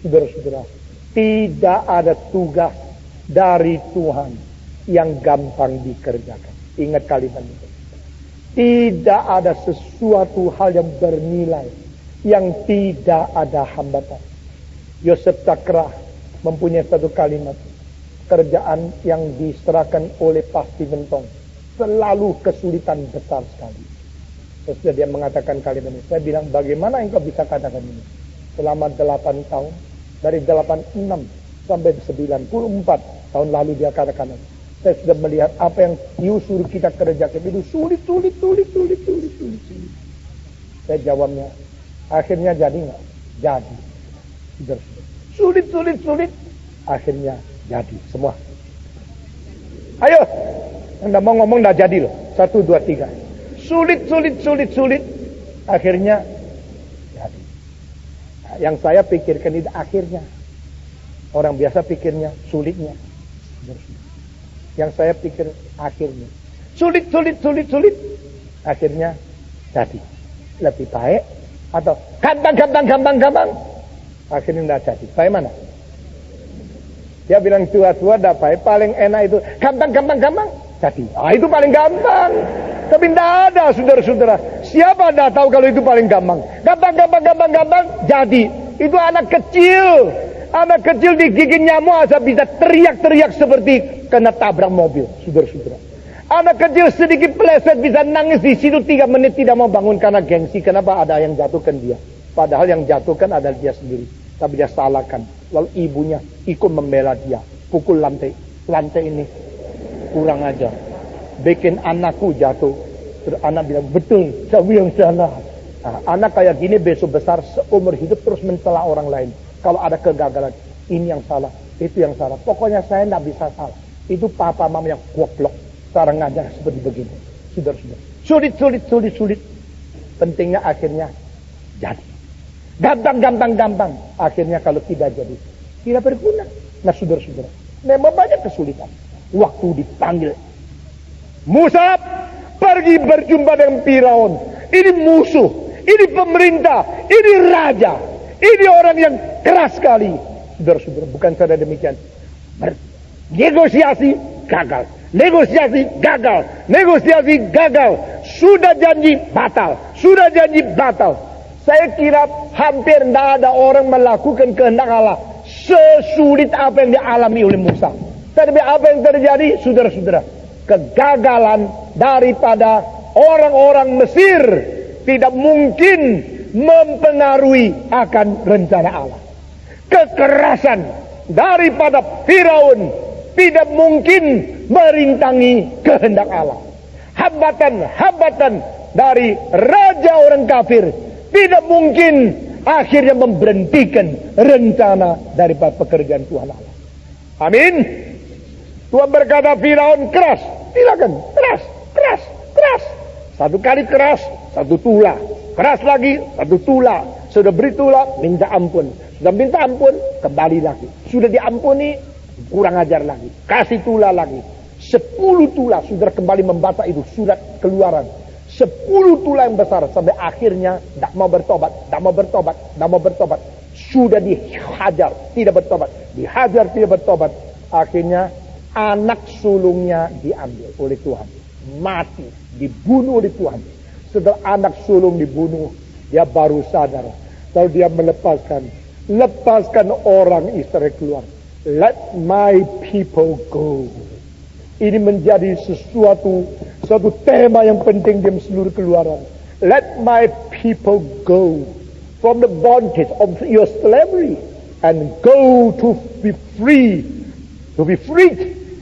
Saudara-saudara, tidak ada tugas dari Tuhan yang gampang dikerjakan. Ingat kalimat itu. Tidak ada sesuatu hal yang bernilai yang tidak ada hambatan. Yosef Takrah mempunyai satu kalimat. Kerjaan yang diserahkan oleh Pak Steventong selalu kesulitan besar sekali. Terus dia mengatakan kalimat ini. Saya bilang, bagaimana engkau bisa katakan ini? Selama 8 tahun, dari 86 sampai 94 tahun lalu dia katakan, saya sudah melihat apa yang suruh kita kerjakan itu sulit. Saya jawabnya, akhirnya jadi nggak? Jadi. Sulit. Akhirnya jadi semua. Ayo, Anda mau ngomong nggak jadi loh. 1, 2, 3. Sulit. Akhirnya jadi. Nah, yang saya pikirkan itu akhirnya. Orang biasa pikirnya sulitnya. Yang saya pikir akhirnya. Sulit. Akhirnya jadi. Lebih baik atau gampang. Akhirnya tidak jadi. Baik mana? Dia bilang tua-tua tidak baik. Paling enak itu gampang. Jadi. Itu paling gampang. Tapi tidak ada, saudara-saudara. Siapa tidak tahu kalau itu paling gampang? Gampang. Jadi. Itu anak kecil. Anak kecil digigit nyamuk asal bisa teriak-teriak seperti kena tabrak mobil, saudara-saudara. Anak kecil sedikit pleset bisa nangis di situ 3 menit tidak mau bangun karena gengsi. Kenapa ada yang jatuhkan dia? Padahal yang jatuhkan adalah dia sendiri. Tapi dia salahkan. Lalu ibunya ikut membela dia. Pukul lantai ini kurang ajar. Bikin anakku jatuh. Terus anak bilang, betul, saya yang salah. Nah, anak kayak gini besok besar seumur hidup terus mencela orang lain. Kalau ada kegagalan, ini yang salah, itu yang salah. Pokoknya saya tidak bisa salah. Itu papa mama yang goblok. Cara ngajar seperti begini. Saudara-saudara. Sulit. Pentingnya akhirnya jadi. Gampang. Akhirnya kalau tidak jadi, tidak berguna. Nah, saudara-saudara, memang banyak kesulitan. Waktu dipanggil, Musa pergi berjumpa dengan Firaun. Ini musuh, ini pemerintah, ini raja. Ini orang yang keras sekali. Saudara-saudara, bukan saja demikian. Negosiasi gagal. Sudah janji batal. Saya kira hampir tidak ada orang melakukan kehendak Allah sesulit apa yang dialami oleh Musa. Tapi apa yang terjadi, saudara-saudara? Kegagalan daripada orang-orang Mesir tidak mungkin mempengaruhi akan rencana Allah. Kekerasan daripada Firaun tidak mungkin merintangi kehendak Allah. Hambatan dari raja orang kafir tidak mungkin akhirnya memberhentikan rencana daripada pekerjaan Tuhan Allah. Amin. Tuhan berkata Firaun keras, silakan keras. 1 kali keras, 1 tula. Keras lagi, 1 tula. Sudah beri tula, minta ampun. Sudah minta ampun, kembali lagi. Sudah diampuni, kurang ajar lagi. Kasih tula lagi. 10 tula, sudah kembali membaca itu surat Keluaran. 10 tula yang besar. Sampai akhirnya, tidak mau bertobat. Sudah dihajar, tidak bertobat. Dihajar, tidak bertobat. Akhirnya, anak sulungnya diambil oleh Tuhan. Mati, dibunuh oleh Tuhan. Setelah anak sulung dibunuh, dia baru sadar. Lalu dia lepaskan orang Israel keluar. Let my people go. Ini menjadi suatu tema yang penting di seluruh Keluaran. Let my people go from the bondage of your slavery and go to be free,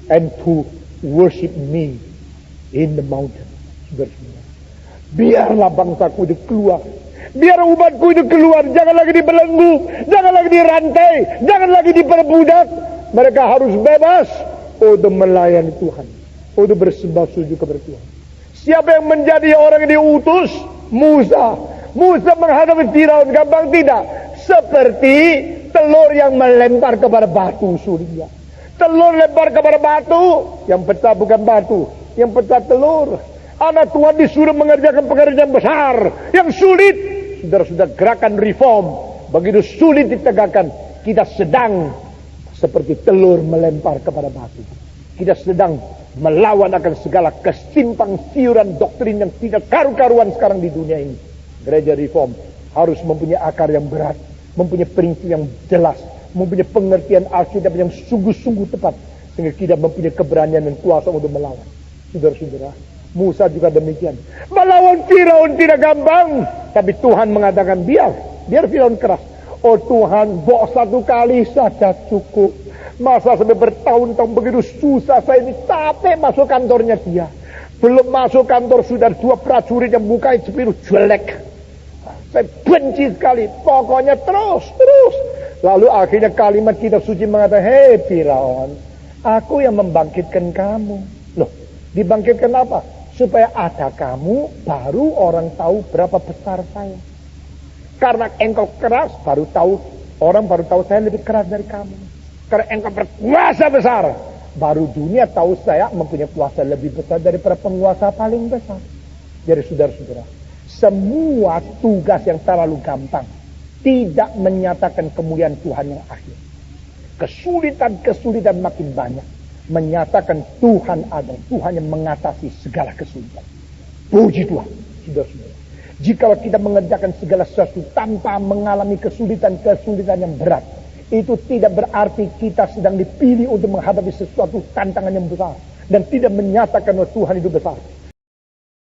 and to worship me in the mountain. Biarlah bangsaku itu keluar. Biar umatku itu keluar. Jangan lagi dibelenggu. Jangan lagi dirantai. Jangan lagi diperbudak. Mereka harus bebas untuk melayani Tuhan. Untuk bersembah sujud kepada Tuhan. Siapa yang menjadi orang yang diutus? Musa. Musa menghadapi Firaun gampang tidak? Seperti telur yang melempar kepada batu sulitnya. Telur lempar kepada batu. Yang pecah bukan batu. Yang pecah telur. Anak Tuhan disuruh mengerjakan pekerjaan besar yang sulit. Saudara-saudara, gerakan reform begitu sulit ditegakkan. kita sedang seperti telur melempar kepada batu. Kita sedang melawan akan segala kesimpang siuran doktrin yang tidak karu-karuan sekarang di dunia ini. Gereja Reform harus mempunyai akar yang berat, mempunyai prinsip yang jelas, mempunyai pengertian Alkitab yang sungguh-sungguh tepat, sehingga kita mempunyai keberanian dan kuasa untuk melawan. Saudara-saudara, Musa juga demikian. Melawan Firaun tidak gampang, tapi Tuhan mengatakan biar Firaun keras. Oh Tuhan, satu kali saja cukup. Masa sampai bertahun-tahun begitu susah, saya ini capek masuk kantornya dia. Belum masuk kantor sudah 2 prajurit yang mukanya biru jelek. Saya benci sekali. Pokoknya terus. Lalu akhirnya kalimat kitab suci mengatakan, hei Firaun, aku yang membangkitkan kamu. Loh, dibangkitkan apa? Supaya ada kamu, baru orang tahu berapa besar saya. Karena engkau keras, orang baru tahu saya lebih keras dari kamu. Karena engkau berkuasa besar, baru dunia tahu saya mempunyai kuasa lebih besar daripada penguasa paling besar. Jadi saudara-saudara, semua tugas yang terlalu gampang tidak menyatakan kemuliaan Tuhan yang akhir. Kesulitan makin banyak menyatakan Tuhan ada, Tuhan yang mengatasi segala kesulitan. Puji Tuhan, saudara-saudara. Jika kita mengerjakan segala sesuatu tanpa mengalami kesulitan yang berat, itu tidak berarti kita sedang dipilih untuk menghadapi sesuatu tantangan yang besar dan tidak menyatakan bahwa Tuhan itu besar.